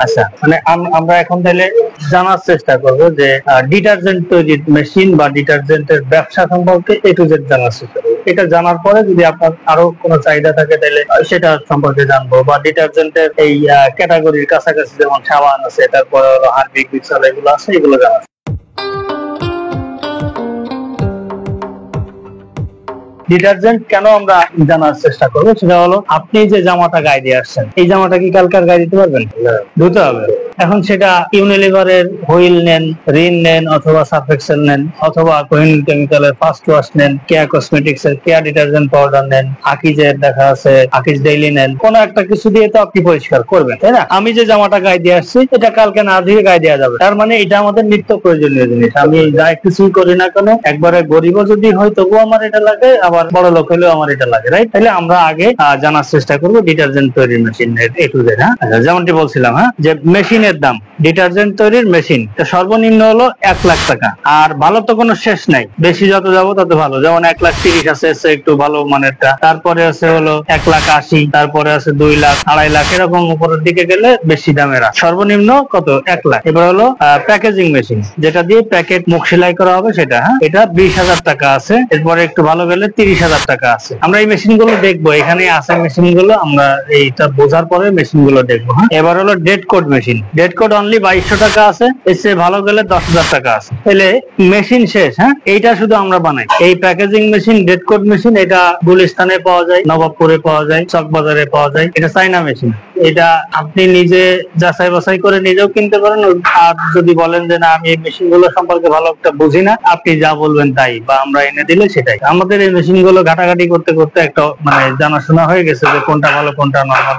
আচ্ছা, মানে আমরা এখন তাহলে জানার চেষ্টা করব যে ডিটারজেন্ট তৈরির মেশিন বা ডিটারজেন্টের ব্যবসা সম্পর্কে এ টু জেড জানার চেষ্টা করব। এটা জানার পরে যদি আপনার আরো কোনো চাহিদা থাকে তাহলে সেটা সম্পর্কে জানবো, বা ডিটারজেন্টের এই ক্যাটাগরির কাছাকাছি যেমন সাবান আছে, তারপরে হলো হারপিক, বিক্সল এগুলো আছে, এগুলো জানার। ডিটারজেন্ট কেন আমরা জানার চেষ্টা করবো সেটা হলো, আপনি যে জামাটা গায়ে দিয়ে আসছেন এই জামাটা কি কালকার গায়ে দিতে পারবেন? ধুতে হবে। এখন সেটা ইউনিলিভারের হুইল নেন, রিন নেন, অথবা সার্ফ এক্সেল নেন, অথবা কোহিনুর কেমিক্যালের ফার্স্ট ওয়াশ নেন, কেয়া কসমেটিক্স এর কেয়া ডিটারজেন্ট পাউডার নেন, আকিজের দেখা আছে আকিজ ডেইলি নেন, কোন একটা কিছু দিয়ে তো আপনি পরিষ্কার করবেন, তাই না? আমি যে জামাটা গায়ে দিয়ে আসছি এটা কালকে না ধুয়ে গায়ে দেওয়া যাবে, তার মানে এটা আমাদের নিত্য প্রয়োজনীয় জিনিস। আমি গায়ে কিছুই করি না কেন, একবারে গরিবও যদি হয় তবুও আমার এটা লাগে, আবার বড় লোক হলেও আমার এটা লাগে, রাইট? তাহলে আমরা আগে জানার চেষ্টা করবো ডিটারজেন্ট তৈরির মেশিন এ টু জেড। হ্যাঁ, যেমনটি বলছিলাম, যে মেশিনের দাম, ডিটারজেন্ট তৈরির মেশিন সর্বনিম্ন হলো 1 লাখ টাকা। আর ভালো তো কোনো শেষ নাই, বেশি যত যাবো তত ভালো। যেমন 1,30,000 আছে, একটু ভালো মানেরটা, তারপরে আছে হলো 1,80,000, তারপরে আছে 2 লাখ, 2.5 লাখ, এরকম উপরের দিকে গেলে বেশি দামের। সর্বনিম্ন কত? 1 লাখ। এবার হলো প্যাকেজিং মেশিন, যেটা দিয়ে প্যাকেট মুখ সেলাই করা হবে সেটা, এটা 20,000 টাকা আছে। এরপরে একটু ভালো গেলে 30,000 টাকা আছে। আমরা এই মেশিন গুলো দেখবো, এখানে আছে মেশিন গুলো, আমরা এইটা বোঝার পরে মেশিন গুলো দেখবো। এবার হলো dead code machine. Dead code only 2200 টাকা আছে, এর চেয়ে ভালো গেলে 10,000 টাকা আছে। তাহলে মেশিন শেষ। এইটা শুধু আমরা বানাই, এই packaging machine, dead code machine. এটা গুলিস্তানে পাওয়া যায়, নবাবপুরে পাওয়া যায়, চকবাজারে পাওয়া যায়। এটা চাইনা মেশিন। এটা আপনি নিজে যাচাই বাছাই করে নিজেও কিনতে পারেন। আর যদি বলেন যে না, আমি এই মেশিন গুলো সম্পর্কে ভালো একটা বুঝি না, আপনি যা বলবেন তাই, বা আমরা এনে দিলে সেটাই। আমাদের এই মেশিন গুলো ঘাটাঘাটি করতে করতে একটা মানে জানাশোনা হয়ে গেছে যে কোনটা ভালো কোনটা নরমাল,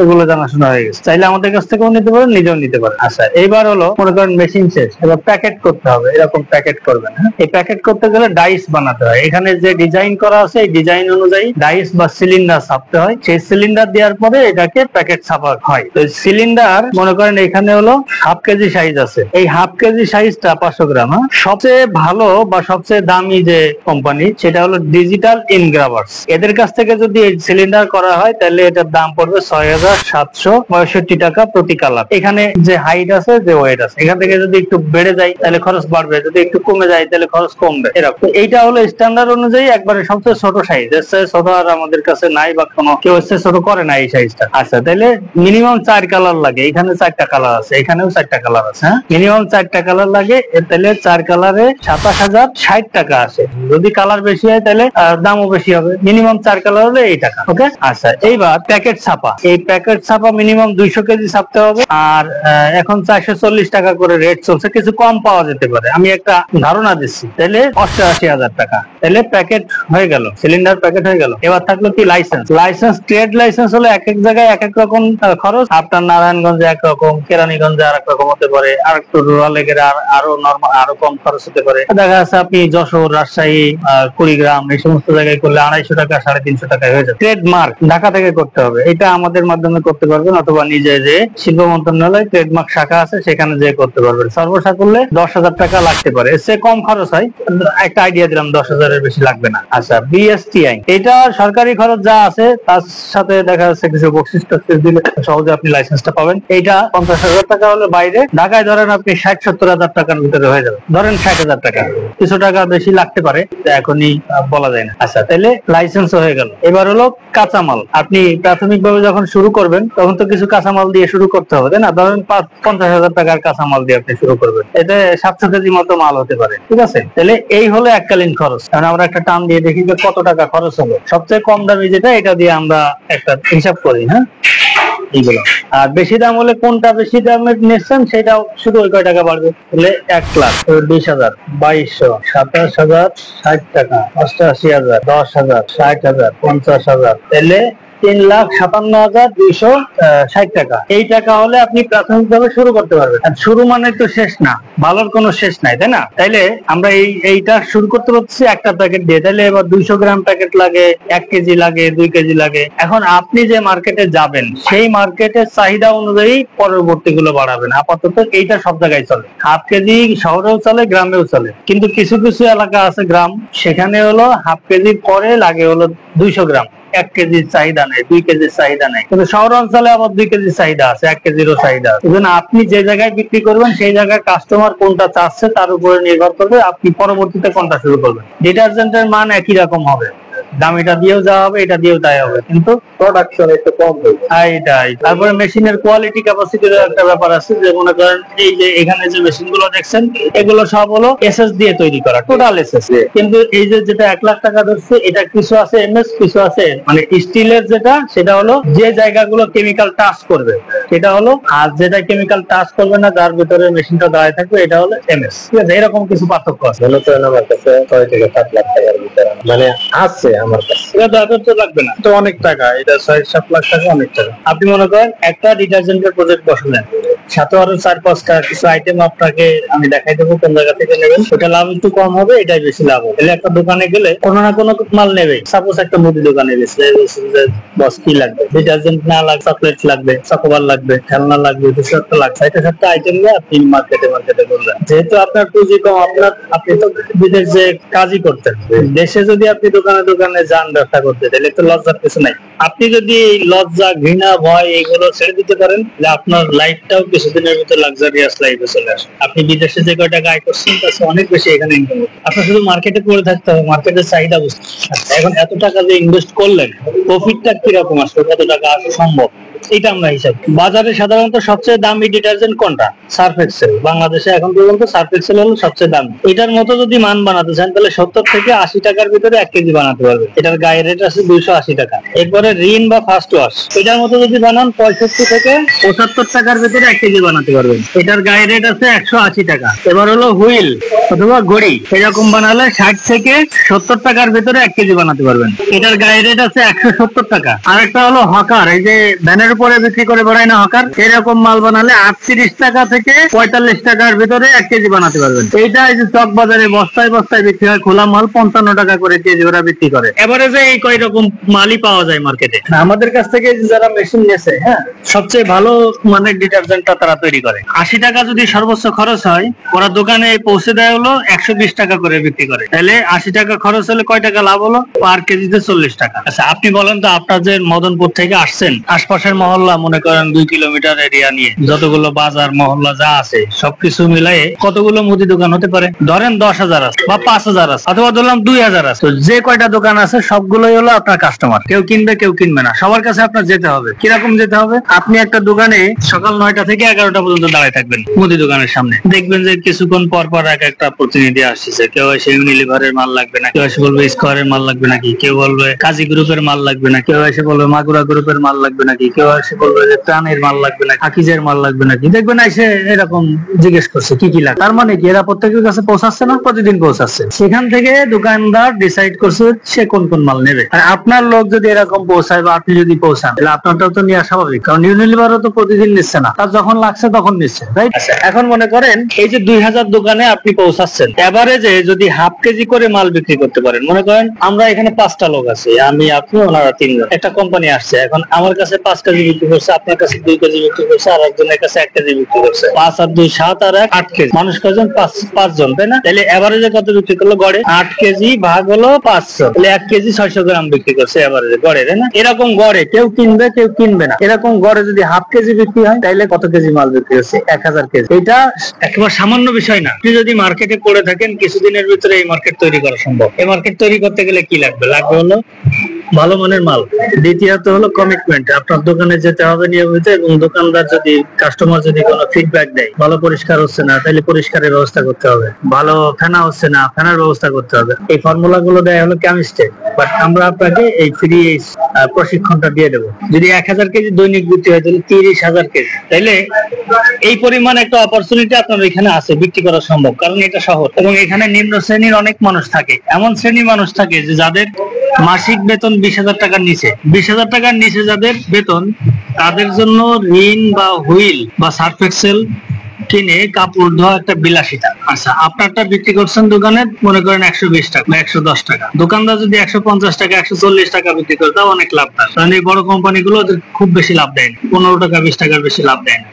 এগুলো জানাশোনা হয়ে গেছে। চাইলে আমাদের কাছ থেকেও নিতে পারেন, নিজেও নিতে পারেন। আচ্ছা, এইবার হলো মনে করেন মেশিন শেষ, এবার প্যাকেট করতে হবে। এরকম প্যাকেট করবেন। এই প্যাকেট করতে গেলে ডাইস বানাতে হয়। এখানে যে ডিজাইন করা আছে এই ডিজাইন অনুযায়ী ডাইস বা সিলিন্ডার ছাপতে হয়। সেই সিলিন্ডার দেওয়ার পরে এটাকে প্যাকেট ছাপা হয়। তো সিলিন্ডার মনে করেন এখানে হলো 1/2 কেজি সাইজ আছে। এই 1/2 কেজি সাইজটা 500 গ্রাম। সবচেয়ে ভালো বা সবচেয়ে দামি যে কোম্পানি সেটা হলো ডিজিটাল ইনগ্রাভার্স। এদের কাছ থেকে যদি এই সিলিন্ডার করা হয় তাহলে এটার দাম পড়বে 6,765 টাকা প্রতি কালার। এখানে যে হাইট আছে, যে ওয়েট আছে, এখান থেকে যদি একটু বেড়ে যায় তাহলে খরচ বাড়বে, যদি একটু কমে যায় তাহলে খরচ কমবে, এরকম। এইটা হলো স্ট্যান্ডার্ড অনুযায়ী একবারে সবচেয়ে ছোট সাইজ। ছোট আর আমাদের কাছে নাই, বা কোনো কেউ ছোট করে না এই সাইজটা। আচ্ছা, তাহলে মিনিমাম 4 কালার লাগে। এখানে 4টা কালার আছে, এখানেও 4টা কালার আছে। মিনিমাম 4টা কালার লাগে। তাহলে 4 কালারে 27,060 টাকা আসে। যদি কালার বেশি হয় তাহলে দামও বেশি হবে। মিনিমাম 4 কালার হলে এই টাকা। ওকে। আচ্ছা, এইবার প্যাকেট ছাপা। এই প্যাকেট ছাপা মিনিমাম 200 কেজি ছাপতে হবে। আর এখন 440 টাকা করে রেট চলছে, কিছু কম পাওয়া যেতে পারে, আমি একটা ধারণা দিচ্ছি। তাহলে 88,000 টাকা। তাহলে প্যাকেট হয়ে গেল, সিলিন্ডার প্যাকেট হয়ে গেল। এবার থাকলো কি লাইসেন্স। লাইসেন্স, ট্রেড লাইসেন্স হলে এক এক জায়গায় এক এক রকম খরচ। আপনার নারায়ণগঞ্জে একরকম, কেরানীগঞ্জে আর এক রকম হতে পারে, আর একটু রুরাল এলাকায় আরো নরমাল, আরো কম খরচ হতে পারে। দেখা যাচ্ছে আপনি যশোর, রাজশাহী, কুড়িগ্রাম এই সমস্ত জায়গায় করলে 250 টাকা, 350 টাকায় হয়ে যাবে। ট্রেডমার্ক ঢাকা থেকে করতে হবে, এটা আমাদের মাধ্যমে করতে পারবেন, অথবা নিজে যে শিল্প মন্ত্রণালয় ট্রেডমার্ক শাখা আছে সেখানে যেয়ে করতে পারবেন। সর্বশা করলে 10,000 টাকা লাগতে পারে, এর চেয়ে কম খরচ হয়। একটা আইডিয়া দিলাম, 10,000-এর বেশি লাগবে না। আচ্ছা, বিএসটিআই, এটা সরকারি খরচ যা আছে তার সাথে দেখা যাচ্ছে কিছু বকশিস দিলে সহজে আপনি লাইসেন্সটা পাবেন। এইটা 50,000 টাকা হলে বাইরে, ঢাকায় ধরেন আপনি 60-70,000 টাকার ভিতরে হয়ে যাবে। ধরেন 60,000 টাকা, কিছু টাকা বেশি লাগতে পারে, এখনই বলা যায় না। আচ্ছা, তাহলে লাইসেন্স হয়ে গেল। এবার হলো কাঁচামাল। আপনি প্রাথমিকভাবে যখন শুরু করবেন তখন তো কিছু কাঁচামাল দিয়ে শুরু করতে হবে, তাই না? ধরেন 50,000 টাকার কাঁচামাল দিয়ে আপনি শুরু করবেন, এতে 700 কেজি মতো মাল হতে পারে, ঠিক আছে? তাহলে এই হলো এককালীন খরচ। কারণ আমরা একটা টার্ম দিয়ে দেখি যে কত টাকা খরচ হলো। সবচেয়ে কম দামি যেটা, এটা দিয়ে আমরা একটা হিসাব করি। এইগুলো। আর বেশি দাম হলে কোনটা বেশি দামে নিচ্ছেন সেটাও শুধু ওই কয় টাকা বাড়বে। তাহলে 1 লাখ, 20,000, 2200, 27,060 টাকা, 88,000, 10,000, 60,000, 50,000, তাহলে 3,57,260 টাকা। এই টাকা হলে আপনি প্রাথমিকভাবে শুরু করতে পারবেন। আর শুরু মানে তো শেষ না, ভালোর কোনো শেষ নাই, তাই না? তাইলে আমরা এইটা শুরু করতে পারছি একটা প্যাকেট দিয়ে। তাহলে এবার 200 গ্রাম প্যাকেট লাগে, 1 কেজি লাগে, 2 কেজি লাগে। এখন আপনি যে মার্কেটে যাবেন সেই মার্কেটের চাহিদা অনুযায়ী পরবর্তী গুলো বাড়াবেন। আপাতত এইটা সব জায়গায় চলে, 1/2 কেজি শহরেও চলে, গ্রামেও চলে। কিন্তু কিছু কিছু এলাকা আছে গ্রাম, সেখানে হলো 1/2 কেজির পরে লাগে হলো 200 গ্রাম। 1 কেজির চাহিদা নেই, 2 কেজির চাহিদা নেই, কিন্তু শহর অঞ্চলে আবার 2 কেজির চাহিদা আছে, 1 কেজিরও চাহিদা আছে। এজন্য আপনি যে জায়গায় বিক্রি করবেন সেই জায়গায় কাস্টমার কোনটা চাচ্ছে তার উপরে নির্ভর করবে আপনি পরবর্তীতে কোনটা শুরু করবেন। ডিটারজেন্টের মান একই রকম হবে, দামিটা দিয়েও যাওয়া হবে, এটা দিয়েও তাই হবে, কিন্তু প্রোডাকশন একটু কম হবে। এইটাই। তারপরে মেশিনের কোয়ালিটি ক্যাপাসিটির একটা ব্যাপার আছে, যে মনে করেন এই যে এখানে যে মেশিন গুলো দেখছেন এগুলো সব হলো এসএস দিয়ে তৈরি করা, টোটাল এসএস। কিন্তু এই যে যেটা 1 লাখ টাকা ধরছে এটা কিছু আছে এমএস, কিছু আছে মানে স্টিলের, যেটা সেটা হলো যে জায়গাগুলো কেমিক্যাল টাচ করবে সেটা হলো, আর যেটা কেমিক্যাল টাচ করবে না যার ভিতরে মেশিনটা দাঁড়িয়ে থাকবে এটা হলো এমএস। ঠিক আছে, এরকম কিছু পার্থক্য আছে। মনে করেন আমার কাছে 6 থেকে 7 লাখ টাকার ভিতরে মানে আছে আমার কাছে, এটা তো লাগবে না, তো অনেক টাকা, এটা 6-7 লাখ টাকা অনেক টাকা। আপনি মনে করেন একটা ডিটারজেন্টের প্রজেক্ট বসালেন, সাথে আরো 4-5টা কিছু আইটেম আপনাকে আমি দেখাই দেবো কোন জায়গা থেকে নেবেন, ওটা লাভ একটু কম হবে, এটাই বেশি লাভ হবে। তাহলে একটা দোকানে গেলে কোনো না কোনো মাল নেবে। সাপোজ একটা মুদি দোকানে গেছে, বস কি লাগবে, ডিটারজেন্ট না লাগবে, চকলেট লাগবে, চকোবার লাগবে, খেলনা লাগবে, কিছু একটা লাগবে, 6টা-7টা আইটেম নিয়ে আপনি মার্কেটে করবেন। যেহেতু আপনার পুঁজি কম, আপনি তো বিদেশ যে কাজই করতেন, দেশে যদি আপনি দোকানে দোকানে যান ব্যবসা করতে, তাহলে তো লজ্জার কিছু নাই। আপনি যদি এই লজ্জা, ঘৃণা, ভয় এগুলো ছেড়ে দিতে পারেন, আপনার লাইফটাও কিছুদিনের ভিতরে লাক্সারিয়াস লাইফে চলে আসে। আপনি বিদেশে যে কয় টাকা আয় করছেন তার চেয়ে অনেক বেশি এখানে ইনকাম করতে। আপনার শুধু মার্কেটে পড়ে থাকতে হবে, মার্কেটের চাহিদা বুঝতে। এখন এত টাকা যে ইনভেস্ট করলেন, প্রফিটটা কিরকম আসবে, কত টাকা আসা সম্ভব, এটা আমরা হিসাব। বাজারে সাধারণত সবচেয়ে দামি ডিটারজেন্ট কোনটা? Surf Excel. বাংলাদেশে এখন পর্যন্ত সার্ফ এক্সেল হলো সবচেয়ে দামি। এটার মতো যদি মান বানাতে চান তাহলে 70 থেকে 80 টাকার ভিতরে 1 কেজি বানাতে পারবে। এটার গায়ে রেট আছে 280 টাকা। এরপরে রিন বা ফার্স্ট ওয়াশ, এটার মতো যদি বানান 65 থেকে 75 টাকার ভিতরে 1 কেজি বানাতে পারবেন। এটার গায়ে রেট আছে 180 টাকা। এবার হলো হুইল অথবা ঘড়ি, এরকম বানালে 60 থেকে 70 টাকার ভিতরে 1 কেজি বানাতে পারবেন। এটার গায়ে রেট আছে 170 টাকা। আরেকটা হলো হকার, এই যে ব্যানের উপরে বিক্রি করে বেড়ায় না হকার, এরকম মাল বানালে 38 টাকা থেকে 45 টাকার ভিতরে 1 কেজি বানাতে পারবেন। এইটা এই যে চক বাজারে বস্তায় বস্তায় বিক্রি হয়, খোলা মাল 55 টাকা করে কেজি ওরা বিক্রি করে। এভারেজে এই কয় রকম মালই পাওয়া যায় মার্কেটে। আমাদের কাছ থেকে যারা মেশিন নিয়েছে, হ্যাঁ, সবচেয়ে ভালো মানের ডিটারজেন্টটা তারা তৈরি করে। 80 টাকা যদি সর্বোচ্চ খরচ হয়, ওরা দোকানে পৌঁছে দেয় হলো 120 টাকা করে বিক্রি করে। তাহলে 80 টাকা খরচ হলে কয় টাকা লাভ হলো? পার কেজিতে 40 টাকা। আচ্ছা, আপনি বলেন তো, আপনার যে মদনপুর থেকে আসছেন, আশপাশের মহল্লা মনে করেন 2 কিলোমিটার এরিয়া নিয়ে যতগুলো বাজার মহল্লা যা আছে সবকিছু মিলাই কতগুলো মুদি দোকান হতে পারে? ধরেন 10,000 আছে বা 5,000 আছে, অথবা ধরলাম 2,000 আছে। তো যে কয়টা দোকান আছে সবগুলোই হলো আপনার কাস্টমার। কেউ কিনবে কেউ কিনবে না, সবার কাছে আপনার যেতে হবে। কিরকম যেতে হবে? আপনি একটা দোকানে সকাল 9টা থেকে 11টা পর্যন্ত দাঁড়ায় থাকবেন মুদি দোকানের সামনে। দেখবেন যে কিছুক্ষণ পর পর একটা প্রতিনিধি আসছে। কেউ এসে ইউনিলিভারের মাল লাগবে না, কেউ এসে বলবে স্কোয়ারের মাল লাগবে নাকি, কেউ বলবে কাজী গ্রুপের মাল লাগবে না, কেউ এসে বলবে মাগুরা গ্রুপের মাল লাগবে নাকি, কেউ এসে বলবে যে প্রাণের মাল লাগবে নাকি, হাকিজের মাল লাগবে নাকি। দেখবেন এসে এরকম জিজ্ঞেস করছে কি কি লাগে। তার মানে কি এরা প্রত্যেকের কাছে পৌঁছাচ্ছে না? প্রতিদিন পৌঁছাচ্ছে। সেখান থেকে দোকানদার ডিসাইড করছে সে কোন কোন মাল নেবে। আর আপনার লোক যদি এরকম পৌঁছায় বা আপনি যদি পৌঁছান, তাহলে আপনারটাও তো নেওয়া স্বাভাবিক, কারণ ইউনিলিভারও তো প্রতিদিন নিচ্ছে না, তার যখন লাগছে তখন নিচ্ছে, রাইট? এখন মনে করেন এই যে 2000 দোকানে আপনি পৌঁছাচ্ছেন, এভারেজে যদি হাফ কেজি করে মাল বিক্রি করতে পারেন, মনে করেন আমরা এখানে 5টা লোক আছি, আমি, আপনি, ওনারা 3 জন। একটা কোম্পানি আসছে, এখন আমার কাছে 5 কেজি বিক্রি করছে, আপনার কাছে 2 কেজি বিক্রি করছে, আর একজনের কাছে 1 কেজি বিক্রি করছে। 5 আর 2 7 আর 1 8 কেজি। মানুষ কয়জন? 5 জন, তাই না? তাহলে এভারেজে কত বিক্রি করলো? গড়ে 8 কেজি ভাগ হলো 500, তাহলে 1 কেজি 600 গ্রাম বিক্রি করছে এভারেজে, গড়ে, তাই না? এরকম গড়ে কেউ কিনবে কেউ কিনবে না। এরকম গড়ে যদি হাফ কেজি বিক্রি হয় তাহলে কত কেজি মাল বিক্রি হচ্ছে? 1000 কেজি। এটা একেবারে সামান্য বিষয় না। আপনি যদি মার্কেটে পড়ে থাকেন, কিছুদিনের ভিতরে এই মার্কেট তৈরি করা সম্ভব। এই মার্কেট তৈরি করতে গেলে কি লাগবে? লাগবে হলো ভালো মানের মাল। দ্বিতীয়ত হলো কমিটমেন্ট। আপনার দোকানে যেতে হবে নিয়মিত, এবং দোকানদার যদি, কাস্টমার যদি কোনো ফিডব্যাক দেয় ভালো পরিষ্কার হচ্ছে না, তাহলে পরিষ্কারের ব্যবস্থা করতে হবে। ভালো ফেনা হচ্ছে না, ফেনার ব্যবস্থা করতে হবে। এই ফর্মুলা গুলো দেয় হলো কেমিস্টে, বাট আমরা আপনাকে এই ফ্রি প্রশিক্ষণটা দিয়ে দেবো। যদি 1000 কেজি দৈনিক বিক্রি হয় তাহলে 30,000 কেজি। তাইলে এই পরিমাণ একটা অপরচুনিটি আপনার এখানে আছে, বিক্রি করা সম্ভব, কারণ এটা শহর, এবং এখানে নিম্ন শ্রেণীর অনেক মানুষ থাকে। এমন শ্রেণীর মানুষ থাকে যে যাদের মাসিক বেতন 20,000 টাকার নিচে। 20,000 টাকার নিচে যাদের বেতন, তাদের জন্য রিন বা হুইল বা সার্ফ এক্সেল কিনে কাপড় ধোয়া একটা বিলাসিতা। আচ্ছা, আপনারটা বিক্রি করছেন দোকানে মনে করেন 120 টাকা বা 110 টাকা। দোকানদার যদি 150 টাকা 140 টাকা বিক্রি করে, তাও অনেক লাভ তার। কারণ এই বড় কোম্পানিগুলো ওদের খুব বেশি লাভ দেয় না, 15 টাকা 20 টাকার বেশি লাভ দেয় না।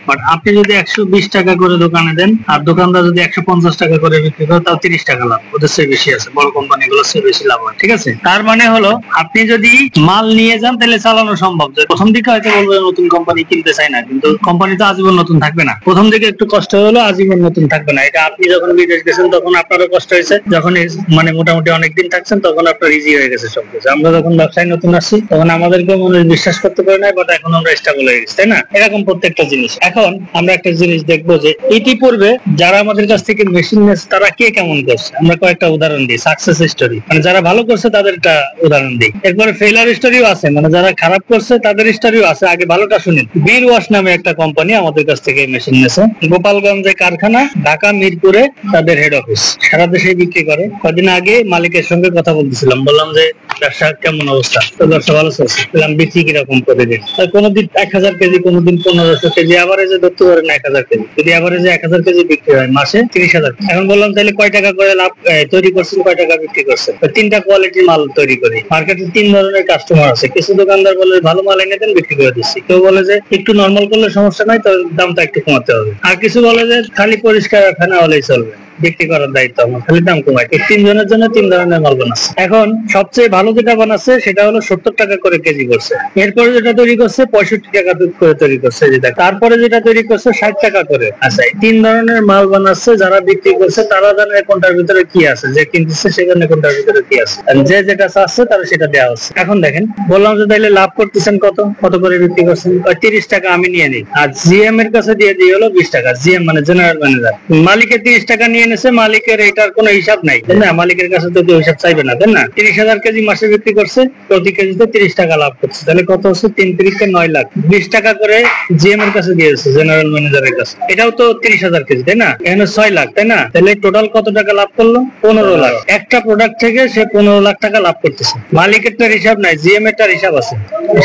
বাট আপনি যদি 120 টাকা করে দোকানে দেন আর দোকানদার যদি 150 টাকা করে বিক্রি করে, তাও 30 টাকা লাভ, ওদের চেয়ে বেশি আছে, বড় কোম্পানিগুলোর চেয়ে বেশি লাভ হয়। ঠিক আছে, তার মানে হলো আপনি যদি মাল নিয়ে যান তাহলে চালানো সম্ভব। প্রথম দিকে হয়তো বলবে নতুন কোম্পানি কিনতে চাই না, কিন্তু কোম্পানি তো আজীবন নতুন থাকবে না। প্রথম দিকে একটু কষ্ট হলো, আজীবন নতুন থাকবে না। এটা আপনি যখন বিদেশ গেছেন তখন আপনারও কষ্ট হয়েছে, যখন মানে মোটামুটি অনেকদিন থাকছেন তখন আপনার ইজি হয়ে গেছে সবকিছু। আমরা যখন ব্যবসায় নতুন আসছি তখন আমাদেরকে মানুষ বিশ্বাস করতে পারে না, বাট এখন আমরা স্টেবল হয়ে গেছি, তাই না? এরকম প্রত্যেকটা জিনিস। এখন আমরা একটা জিনিস দেখবো যে ইতিপূর্বে যারা আমাদের কাছ থেকে মেশিন নেছে তারা কে কেমন করছে, আমরা কয়েকটা উদাহরণ দিই। সাকসেস স্টোরি, মানে যারা ভালো করছে তাদের একটা উদাহরণ দিই। এরপরে ফেইলার স্টোরিও আছে, মানে যারা খারাপ করছে তাদের স্টোরিও আছে। আগে ভালোটা শুনেন। বীর ওয়াশ নামে একটা কোম্পানি আমাদের কাছ থেকে মেশিন নেছে। গোপালগঞ্জে কারখানা, ঢাকা মিরপুরে তাদের হেড অফিস, সারা দেশে বিক্রি করে। কদিন আগে মালিকের সঙ্গে কথা বলতেছিলাম, বললাম যে ব্যবসা কেমন অবস্থা, তো ব্যবসা ভালো চলছে। বললাম বিক্রি কিরকম করে দিন। কোনোদিন 1000 কেজি, কোনোদিন 1500 কেজি, এভারেজে ধরতে পারেন 1000 কেজি। যদি এভারেজে 1000 কেজি বিক্রি হয় মাসে 30,000। এখন বললাম তাহলে কয় টাকা করে লাভ তৈরি করছেন, কয় টাকা বিক্রি করছেন? 3টা কোয়ালিটির মাল তৈরি করি। মার্কেটে 3 ধরনের কাস্টমার আছে। কিছু দোকানদার বলে ভালো মাল এনে দেন, বিক্রি করে দিচ্ছি। কেউ বলে যে একটু নর্মাল করলে সমস্যা নাই, তো দামটা একটু কমাতে হবে। আর কিছু বলে যে খালি পরিষ্কার রাখা হলেই চলবে, বিক্রি করার দায়িত্ব আমার, খালি দাম কমাই। এই 3 জনের জন্য 3 ধরনের মাল বানাচ্ছে। এখন সবচেয়ে ভালো যেটা বানাচ্ছে সেটা হলো 70 টাকা করে কেজি করছে। এরপরে যেটা তৈরি করছে 65 টাকা করে তৈরি করছে, যেটা তারপরে যেটা তৈরি করছে 60 টাকা করে। আচ্ছা, এই 3 ধরনের মাল বানাচ্ছে। যারা বিক্রি করছে তারা জানে কোনটার ভিতরে কি আছে, যে কিনতেছে সে জানে কোনটার ভিতরে কি আছে। যে যেটা চাচ্ছে তারা সেটা দেওয়া হচ্ছে। এখন দেখেন, বললাম যে তাইলে লাভ করতেছেন কত, কত করে বিক্রি করছেন? 30 টাকা আমি নিয়ে নিই, আর জিএম এর কাছে দিয়ে দিই হলো 20 টাকা। জিএম মানে জেনারেল ম্যানেজার। মালিকের 30 টাকা নিয়ে এনেছে, মালিকের এটার কোনো হিসাব নাই, তাই না? মালিকের কাছে তো হিসাব চাইবে না, তাই না? 30,000 কেজি মাসে বিক্রি করছে, প্রতি কেজিতে 30 টাকা লাভ করছে। তাহলে কত হচ্ছে? 3 3 9 লাখ। 20 টাকা করে জিএম এর কাছে দিয়েছে, জেনারেল ম্যানেজারের কাছে। এটাও তো 30,000 কেজি, তাই না? এখানে 6 লাখ, তাই না? তাহলে টোটাল কত টাকা লাভ করলো? 15 লাখ। একটা প্রোডাক্ট থেকে সে 15 লাখ টাকা লাভ করতেছে। মালিকেরটার হিসাব নাই, জিএম এরটার হিসাব আছে,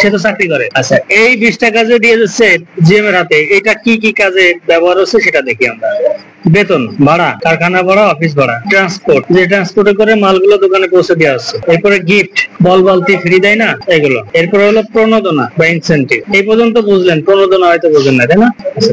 সে তো চাকরি করে। আচ্ছা, এই 20 টাকা যে দিয়ে যাচ্ছে জিএম এর হাতে, এটা কি কি কাজে ব্যবহার হচ্ছে সেটা দেখি আমরা। বেতন, ভাড়া, কারখানা ভাড়া, অফিস ভাড়া, ট্রান্সপোর্ট, যে ট্রান্সপোর্টে করে মালগুলো দোকানে পৌঁছে দেওয়া হচ্ছে। এরপরে গিফট, বল বালতি ফ্রি দেয় না, এগুলো। এরপরে হলো প্রণোদনা বা ইনসেন্টিভ। এই পর্যন্ত বুঝলেন, প্রণোদনা হয়তো বুঝেন না, তাই না?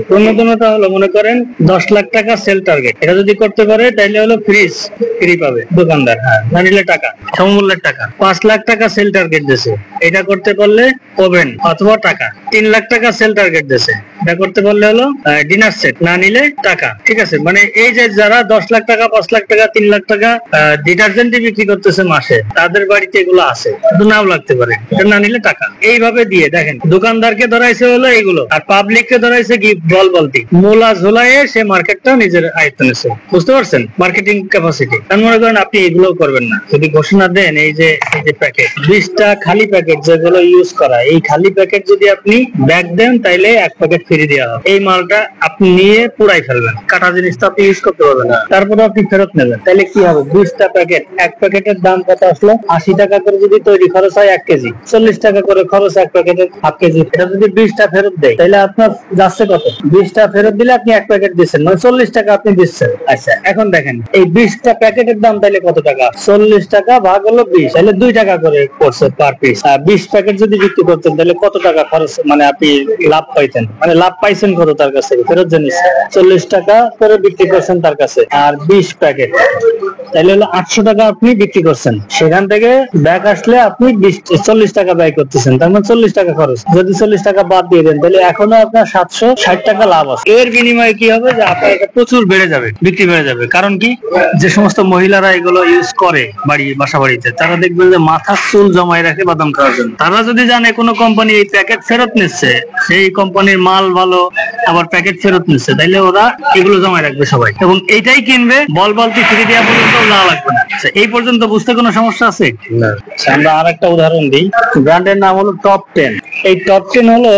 প্রণোদনাটা হলো, মনে করেন 10 লাখ টাকা সেল টার্গেট, এটা যদি করতে পারে তাহলে হলো ফ্রিজ ফ্রি পাবে দোকানদার, হ্যাঁ, না নিলে টাকা, সমমূল্যের টাকা। 5 লাখ টাকা সেল টার্গেট দিয়েছে, এটা করতে পারলে ওভেন অথবা টাকা। 3 লাখ টাকা সেল টার্গেট দিয়েছে, এটা করতে পারলে হলো ডিনার সেট, না নিলে টাকা। ঠিক আছে, মানে এই যে যারা 10 লাখ টাকা, 5 লাখ টাকা, 3 লাখ টাকা ডিটারজেন্ট বিক্রি করতেছে মাসে, তাদের বাড়িতে এগুলো আছে, কিন্তু নাও লাগতে পারে, এটা না নিলে টাকা। এইভাবে দিয়ে দেখেন, দোকানদারকে ধরাইছে হলো এগুলো, আর পাবলিককে ধরাইছে গিফট, বল বালতি। মোলা ঝোলায় সে মার্কেটটা নিজের আয়ত্তে নিয়েছে। বুঝতে পারছেন মার্কেটিং ক্যাপাসিটি? তার মনে করেন আপনি এগুলো করবেন না, যদি ঘোষণা দেন এই যে প্যাকেট 20টা খালি প্যাকেট যেগুলো ইউজ করা, এই খালি প্যাকেট যদি আপনি ব্যাগ দেন তাইলে 1 প্যাকেট ফ্রি দেওয়া হবে। এই মালটা আপনি নিয়ে পুরাই ফেলবেন, কাটা জিনিসটা আপনি ইউজ করতে পারবেন না, তারপরে আপনি ফেরত নেবেন। তাহলে কি হবে? 20টা প্যাকেট, 1 প্যাকেটের দাম কত আসলো? 80 টাকা করে যদি তৈরি খরচ হয় 1 কেজি, 40 টাকা করে খরচ 1 প্যাকেটের, হাফ কেজি। এটা যদি 20টা ফেরত দেয় তাহলে আপনার যাচ্ছে কত? 20টা ফেরত দিলে আপনি 1 প্যাকেট দিচ্ছেন, মানে 40 টাকা আপনি দিচ্ছেন। আচ্ছা, এখন দেখেন এই 20টা প্যাকেটের দাম তাহলে কত টাকা? 40 টাকা ভাগ হলো 20, তাহলে 2 টাকা করে পড়ছে পার পিস। 20 প্যাকেট যদি বিক্রি করতেন তাহলে কত টাকা খরচ, মানে আপনি লাভ পাইতেন, মানে লাভ পাইছেন কত তার কাছে? ফেরত জিনিস 40 টাকা করে বিক্রি করছেন তার কাছে, আর 20 প্যাকেট, তাহলে হলো 800 টাকা আপনি বিক্রি করছেন। সেখান থেকে ব্যাগ আসলে আপনি 40 টাকা ব্যয় করতেছেন, তার মানে 40 টাকা খরচ। যদি 40 টাকা বাদ দিয়ে দেন তাহলে এখনো আপনার 760 টাকা লাভ আছে। এর বিনিময়ে কি হবে? যে আপনার এটা প্রচুর বেড়ে যাবে, বিক্রি বেড়ে যাবে। কারণ কি? যে সমস্ত মহিলারা এগুলো ইউজ করে বাসা বাড়িতে, তারা দেখবেন যে মাথার চুল জমায় রাখে বাদাম খাওয়ার জন্য। তারা যদি জানে কোনো কোম্পানি এই প্যাকেট ফেরত নিচ্ছে, সেই কোম্পানির মাল ভালো, আবার প্যাকেট ফেরত নিচ্ছে, তাইলে ওরা এগুলো জমায় রাখবে সবাই, এবং এইটাই কিনবে। বল বালতি ফ্রি দেওয়া পর্যন্ত না লাগবে না। এই পর্যন্ত বুঝতে কোনো সমস্যা আছে না? আমরা আর একটা উদাহরণ দিই। ব্র্যান্ডের নাম হলো টপ 10। এই টপ 10 হলো,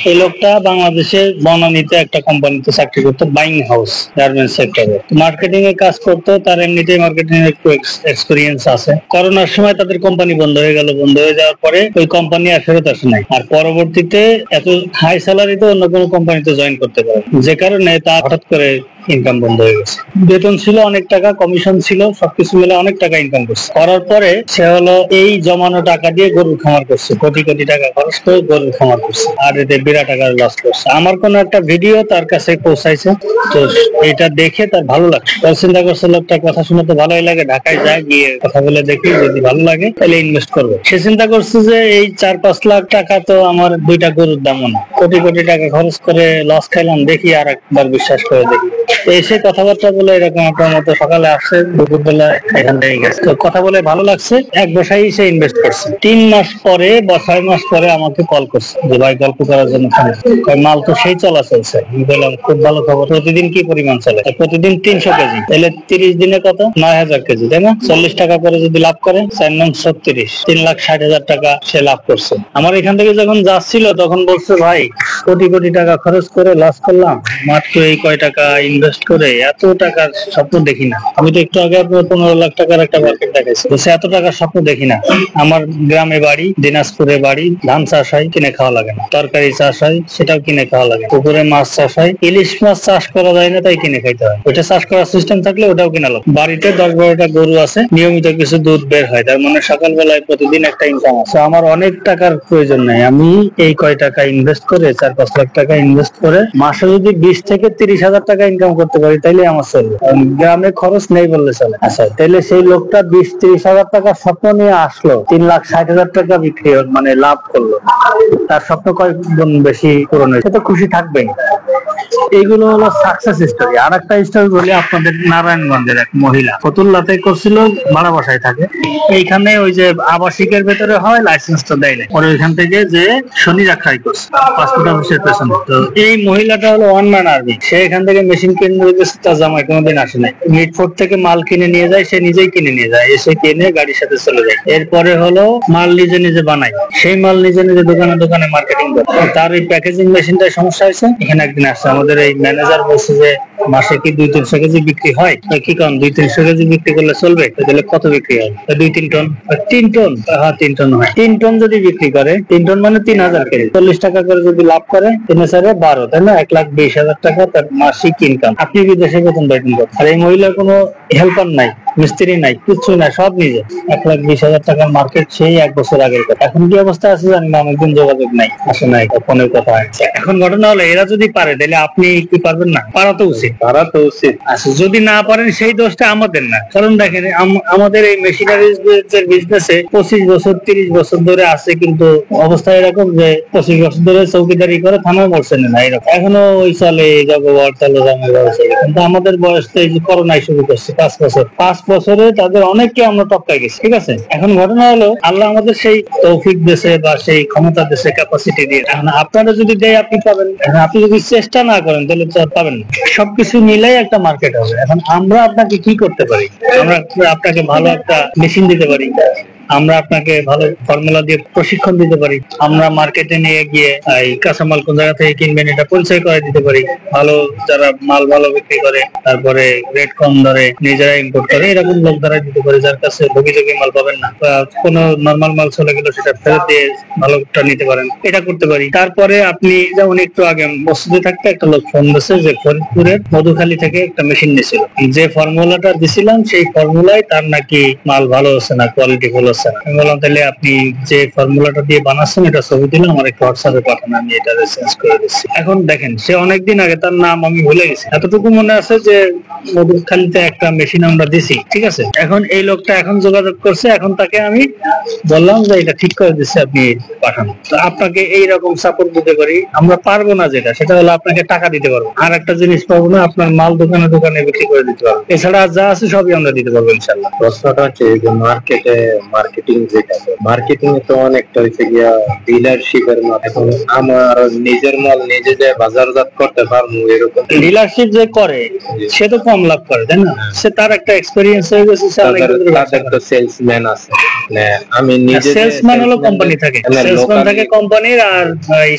এই লোকটা বাংলাদেশের বনানীতে একটা কোম্পানিতে চাকরি করতো, বাইং হাউস গার্মেন্টস সেক্টরে মার্কেটিং এর কাজ করতো। তার এমনিতেই মার্কেটিং এর একটু এক্সপেরিয়েন্স আছে। করোনার সময় তাদের কোম্পানি বন্ধ হয়ে গেল। বন্ধ হয়ে যাওয়ার পরে ওই কোম্পানি আর ফেরত আসে নাই, আর পরবর্তীতে এত হাই স্যালারিতে অন্য কোনো কোম্পানিতে জয়েন করতে পারে, যে কারণে তা হঠাৎ করে ইনকাম বন্ধ হয়ে গেছে। বেতন ছিল অনেক টাকা, কমিশন ছিল, সবকিছু মিলে অনেক টাকা ইনকাম করছে। করার পরে সে হলো এই জমানো টাকা দিয়ে গরুর খামার করছে, কোটি কোটি টাকা খরচ করে গরুর খামার করছে, আর এতে বিরাট টাকার লস করছে। আমার কোন একটা ভিডিও তার কাছে পৌঁছাইছে, তো এটা দেখে তার ভালো লাগছে। তার চিন্তা করছে লোকটা কথা শুনে তো ভালোই লাগে, ঢাকায় যায়, গিয়ে কথা বলে দেখি, যদি ভালো লাগে তাহলে ইনভেস্ট করবে। সে চিন্তা করছে যে এই 4-5 লাখ টাকা তো আমার 2টা গরুর দামও না, কোটি কোটি টাকা খরচ করে লস খাইলাম, দেখি আর একবার বিশ্বাস করে দেখি। এসে কথাবার্তা বলে এরকম আপনার মতো সকালে আসছে, দুপুরবেলা এখান থেকে গেছে, তো কথা বলে ভালো লাগছে, এক বসাই সে ইনভেস্ট করছে। 3 মাস পরে বা 6 মাস পরে আমাকে কল করছে যে ভাই গল্প করার জন্য ফোন। মাল তো সেই চলা চলছে। আমি বললাম খুব ভালো খবর, প্রতিদিন কি পরিমাণ চলে? প্রতিদিন 300 কেজি, তাহলে 30 দিনে কত? 9000 কেজি, তাই না? 40 টাকা করে যদি লাভ করে, 4×9 = 36, 3,60,000 টাকা সে লাভ করছে। আমার এখান থেকে যখন যাচ্ছিল তখন বলছে ভাই কোটি কোটি টাকা খরচ করে লস করলাম, মাত্র এই কয় টাকা ইনভেস্ট করে এত টাকার স্বপ্ন দেখি না। আমি তো একটু আগে আপনার 15 লাখ টাকার একটা মার্কেট দেখাইছি, বলছে এত টাকার স্বপ্ন দেখি না। আমার গ্রামে বাড়ি, দিনাজপুরে বাড়ি, ধান চাষ হয়, কিনে খাওয়া লাগে না, তরকারি চাষ হয়, সেটাও কিনে খাওয়া লাগে, পুকুরে মাছ চাষ হয়, ইলিশ মাছ চাষ করা যায় না, তাই কিনে খাইতে হয়। ওইটা চাষ করার সিস্টেম থাকলে ওটাও কিনা লোক। বাড়িতে 10-12টা গরু আছে, নিয়মিত কিছু দুধ বের হয়, তার মানে সকালবেলায় প্রতিদিন একটা ইনকাম আছে। আমার অনেক টাকার প্রয়োজন নাই, আমি এই কয় টাকা ইনভেস্ট করে 4-5 লাখ টাকা ইনভেস্ট করে মাসে যদি 20 থেকে 30,000 টাকা ইনকাম করতে পারি তাইলে আমার চলবে। গ্রামে খরচ নেই বললে চলে। আচ্ছা, তাইলে সেই লোকটা 20-30,000 টাকা স্বপ্ন নিয়ে আসলো, 3,60,000 টাকা বিক্রি মানে লাভ করলো, তার স্বপ্ন কয় গুণ বেশি পূরণ হয়েছে, তো খুশি থাকবেই। এইগুলো হলো সাকসেস স্টোরি। আর একটা স্টোরি বলি আপনাদের, নারায়ণগঞ্জের এক মহিলা ফতুল্লাতে করছিল, ভাড়া বাসায় থাকে। এইখানে ওই যে আবাসিকের ভেতরে হয়, লাইসেন্সটা দেয় না, পরে ওইখান থেকে যে শনি রাখাই করছে পাসপোর্ট অফিসের পেছনে। তো এই মহিলাটা হলো ওয়ান ম্যান আর্মি, সে এখান থেকে মেশিন কিনে গেছে, তার জামাই কোনোদিন আসে নাই। মিটফোর্ট থেকে মাল কিনে নিয়ে যায়, সে নিজেই কিনে নিয়ে যায়, এসে কিনে গাড়ির সাথে চলে যায়। এরপরে হলো মাল নিজে নিজে বানায়, সেই মাল নিজে নিজে দোকানে দোকানে মার্কেটিং করে। তার এই প্যাকেজিং মেশিনটায় সমস্যা হয়েছে, এখানে একদিন আসছে আমাদের এই ম্যানেজার, বলছে যে মাসে কি 200-300 কেজি বিক্রি হয়? কি কারণ 200-300 কেজি বিক্রি করলে চলবে? তাহলে কত বিক্রি হয়? 2-3 টন। 3 টন? হ্যাঁ 3 টন হয়। 3 টন যদি বিক্রি করে, 3 টন মানে 3,000 কেজি, 40 টাকা করে যদি লাভ করে, 3/4 তাই না? 1,20,000 টাকা তার মাসিক ইনকাম। আপনি বিদেশে বেতন পাইতেন কত? আর এই মহিলার কোনো হেল্পার নাই, মিস্ত্রি নাই, কিচ্ছু নাই, সব নিজে। 1,20,000 টাকার মার্কেট সেই 1 বছর আগের কথা। এখন কি অবস্থা আছে জানি না, অনেকদিন যোগাযোগ নাই, আসে নাই, ফোনের কথা হয়। এখন ঘটনা হলো এরা যদি পারে তাহলে আপনি কি পারবেন না? পারা তো উচিত, পারা তো উচিত। আচ্ছা, যদি না পারেন সেই দোষটা আমাদের না, কারণ দেখেন আমাদের এই মেশিনারিজ বিজনেসে 25 বছর 30 বছর ধরে আছে, কিন্তু অবস্থা এরকম যে 25 বছর ধরে চৌকিদারি করে থানায় মরছেন না, এরকম এখনো ওই চলে জগবর চলে জামে চলে। কিন্তু আমাদের বয়স তো এই যে করোনায় শুরু করছে 5 বছর, 5 বছরে তাদের অনেককে আমরা টপকাই গেছি। ঠিক আছে, এখন ঘটনা হলো আল্লাহ আমাদের সেই তৌফিক দেশে বা সেই ক্ষমতা দেশে, ক্যাপাসিটি দিয়ে। এখন আপনারা যদি দেয় আপনি পাবেন, এখন আপনি যদি চেষ্টা না করেন তাহলে তো পাবেন না। সবকিছু মিলেই একটা মার্কেট হবে। এখন আমরা আপনাকে কি করতে পারি? আমরা আপনাকে ভালো একটা মেশিন দিতে পারি, আমরা আপনাকে ভালো ফর্মুলা দিয়ে প্রশিক্ষণ দিতে পারি, আমরা মার্কেটে নিয়ে গিয়ে এই কাঁচামাল কোন জায়গা থেকে কিনবেন এটা পরিচয় করে দিতে পারি, ভালো যারা মাল ভালো বিক্রি করে, তারপরে রেট কম ধরে নিজেরা ইম্পোর্ট করে, এরকম লোক দ্বারা দিতে পারি যার কাছে ভোগীযোগী মাল পাবেন না, বা কোনো নর্মাল মাল চলে গেল সেটা ফেরত দিয়ে ভালোটা নিতে পারেন, এটা করতে পারি। তারপরে আপনি যেমন একটু আগে মসজিদে থাকতে একটা লোক ফোন দিয়েছে যে ফরিদপুরের মধুখালী থেকে একটা মেশিন নিয়েছিল, যে ফর্মুলাটা দিছিলাম সেই ফর্মুলায় তার নাকি মাল ভালো হচ্ছে না, কোয়ালিটি ভালো হচ্ছে না। আমি বললাম তাহলে আপনি যে ফর্মুলাটা দিয়ে বানাচ্ছেন এটা ছবি দিলাম, আমার একটু হোয়াটসঅ্যাপে পাঠান, আমি এটা চেঞ্জ করে দিচ্ছি। এখন দেখেন সে অনেকদিন আগে, তার নাম আমি ভুলে গেছি, এতটুকু মনে আছে যে মধুখালীতে একটা মেশিন আমরা দিছি। ঠিক আছে, এখন এই লোকটা এখন যোগাযোগ করছে, এখন তাকে আমি বললাম যে এটা ঠিক করে দিচ্ছে, আপনি পাঠান। তো আপনাকে এইরকম সাপোর্ট দিতে পারি। আমরা পারবো না যেটা, সেটা হলো আপনাকে টাকা দিতে পারবো, আর একটা জিনিস পারবো না, আপনার মাল দোকানে দোকানে বিক্রি করে দিতে পারবো, এছাড়া যা আছে সবই আমরা দিতে পারবো ইনশাল্লাহ। প্রশ্নটা হচ্ছে যে মার্কেটিং যেটা, মার্কেটিং এ তো অনেকটা হচ্ছে গিয়া ডিলারশিপের মত। এখন আমার নিজের মাল নিজে যে বাজারজাত করতে পারবো, এরকম ডিলারশিপ যে করে সে তো কম লাভ করে, তাই না? সে তার একটা এক্সপেরিয়েন্স হয়ে গেছে, তাদের তো সেলসম্যান আছে। আমি নিজে সেলসম্যান হলো কোম্পানি থাকে, সেলসম্যান থাকে কোম্পানির, আর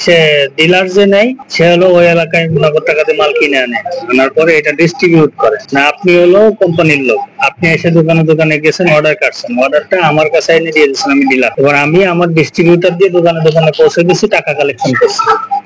সে ডিলার যে নেই সে হলো ওই এলাকায় নগদ টাকাতে মাল কিনে আনে, আনার পরে এটা ডিস্ট্রিবিউট করে না। আপনি হলো কোম্পানির লোক, আপনি এসে দোকানে দোকানে গেছেন, অর্ডার কাটছেন, অর্ডারটা আমার কাছে কাছে এনে দিয়ে দিচ্ছেন, আমি ডিলার। এবার আমি আমার ডিস্ট্রিবিউটর দিয়ে দোকানে দোকানে পৌঁছে দিচ্ছি, টাকা কালেকশন করছি।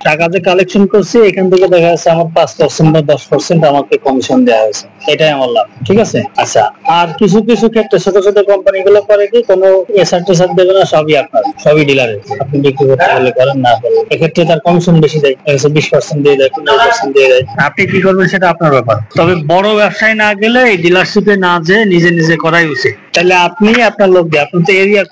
টাকা যে কালেকশন করছি এখান থেকে দেখা যাচ্ছে আমার 5% বা 10% আমাকে কমিশন দেওয়া হয়েছে, এটাই আমার লাভ। ঠিক আছে? আচ্ছা, আর কিছু কিছু ক্ষেত্রে ছোট ছোট কোম্পানি গুলো করে কি, কোনো এসআর টেসার দেবে না, সবই আপনার, সবই ডিলারের। আপনি বিক্রি করতে হলে করেন, না করেন এক্ষেত্রে তার কমিশন বেশি দেয়, 20% দিয়ে দেয়, 15% দিয়ে দেয়। আপনি কি করবেন সেটা আপনার ব্যাপার। তবে বড় ব্যবসায় না গেলে, এই ডিলারশিপে না যেয়ে নিজে নিজে করাই উচিত। তাহলে আপনি আপনার লোক দিয়ে, আপনি তো এরিয়া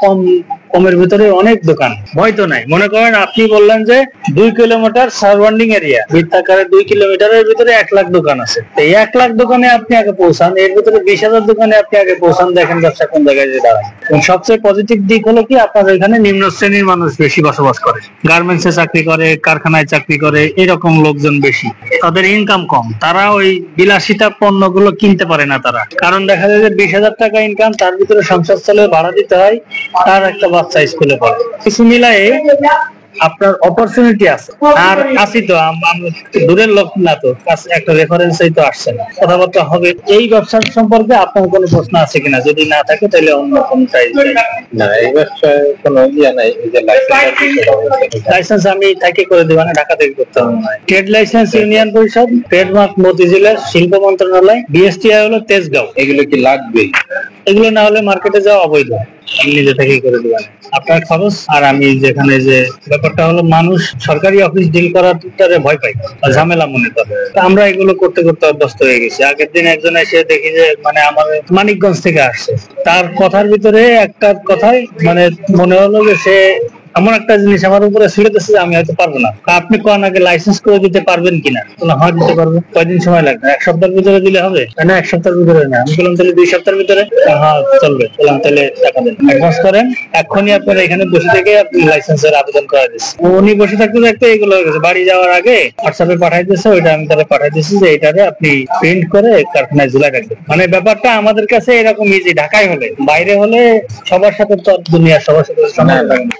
কমের ভিতরে অনেক দোকান, ভয় তো নাই। মনে করেন আপনি বললেন যে 2 কিলোমিটার সারাউন্ডিং এরিয়া, বৃত্তাকারে 2 কিলোমিটারের ভিতরে 1 লাখ দোকান আছে। এই 1 লাখ দোকানে আপনি আগে পৌঁছান, এর ভিতরে 20,000 দোকানে আপনি আগে পৌঁছান, দেখেন ব্যবসা কোন জায়গায় যে দাঁড়ায়। সবচেয়ে পজিটিভ দিক হলো কি, আপনার এখানে নিম্ন শ্রেণীর মানুষ বেশি বসবাস করে, গার্মেন্টসে চাকরি করে, কারখানায় চাকরি করে, এরকম লোকজন বেশি, তাদের ইনকাম কম, তারা ওই বিলাসিতা পণ্যগুলো কিনতে পারে না তারা। কারণ দেখা যায় যে 20,000 টাকা ইনকাম, তার ভিতরে সংসার চলে, ভাড়া দিতে হয়, তার একটা বাচ্চা স্কুলে পড়ে। কিছু মিলাই আপনার অপরচুনিটি আছে। আর আসি তো আমরা দূরের লোক না, তো একটা রেফারেন্সই তো আসছে না, কথাবার্তা হবে। এই ব্যবসার সম্পর্কে আপনার কোনো প্রশ্ন আছে কিনা? যদি না থাকে তাহলে অন্য কোনটাই। না, এই ব্যবসায় কোনো ইয়া নাই। এই যে লাইসেন্স আমি থেকে করে দেব না, ঢাকা থেকে করতে হবে না। ট্রেড লাইসেন্স ইউনিয়ন পরিষদ, ট্রেডমার্ক মতিঝিলের শিল্প মন্ত্রণালয়, বিএসটিআই হলো তেজগাঁও। এগুলো কি লাগবে? এগুলো না হলে মার্কেটে যাওয়া অবৈধ, আমি নিজে থেকেই করে দেবেন, আপনার খরচ। আর আমি যেখানে যে ব্যাপারটা হলো, মানুষ সরকারি অফিস ডিল করার ভয় পায়, ঝামেলা মনে করে। আমরা এগুলো করতে করতে অভ্যস্ত হয়ে গেছি। আগের দিন একজন এসে দেখি যে মানে আমার মানিকগঞ্জ থেকে আসছে, তার কথার ভিতরে একটা কথাই মানে মনে হলো যে সে এমন একটা জিনিস আমার উপরে ছেড়ে দিচ্ছে যে আমি হয়তো পারবো না। আপনি কোন আগে লাইসেন্স করে দিতে পারবেন কিনা? হয় দিতে পারবো। কয়দিন সময় লাগবে? 1 সপ্তাহের ভিতরে দিলে হবে না? 1 সপ্তাহের ভিতরে না। আমি বললাম তাহলে 2 সপ্তাহের ভিতরে। হ্যাঁ চলবে। বললাম তাহলে টাকা দেন, অ্যাডভান্স করেন, এখনই আপনারা এখানে বসে থেকে আপনি লাইসেন্সের আবেদন করে দিচ্ছেন। উনি বসে থাকতে থাকতে এগুলো হয়ে গেছে। বাড়ি যাওয়ার আগে হোয়াটসঅ্যাপে পাঠাই দিয়েছে, ওইটা আমি তাহলে পাঠাই দিচ্ছি যে এটারে আপনি প্রিন্ট করে কারখানায় ঝুলাই রাখবেন। মানে ব্যাপারটা আমাদের কাছে এরকম ইজি। ঢাকায় হলে, বাইরে হলে সবার সাথে তো দুনিয়া, সবার সাথে সময় লাগে না।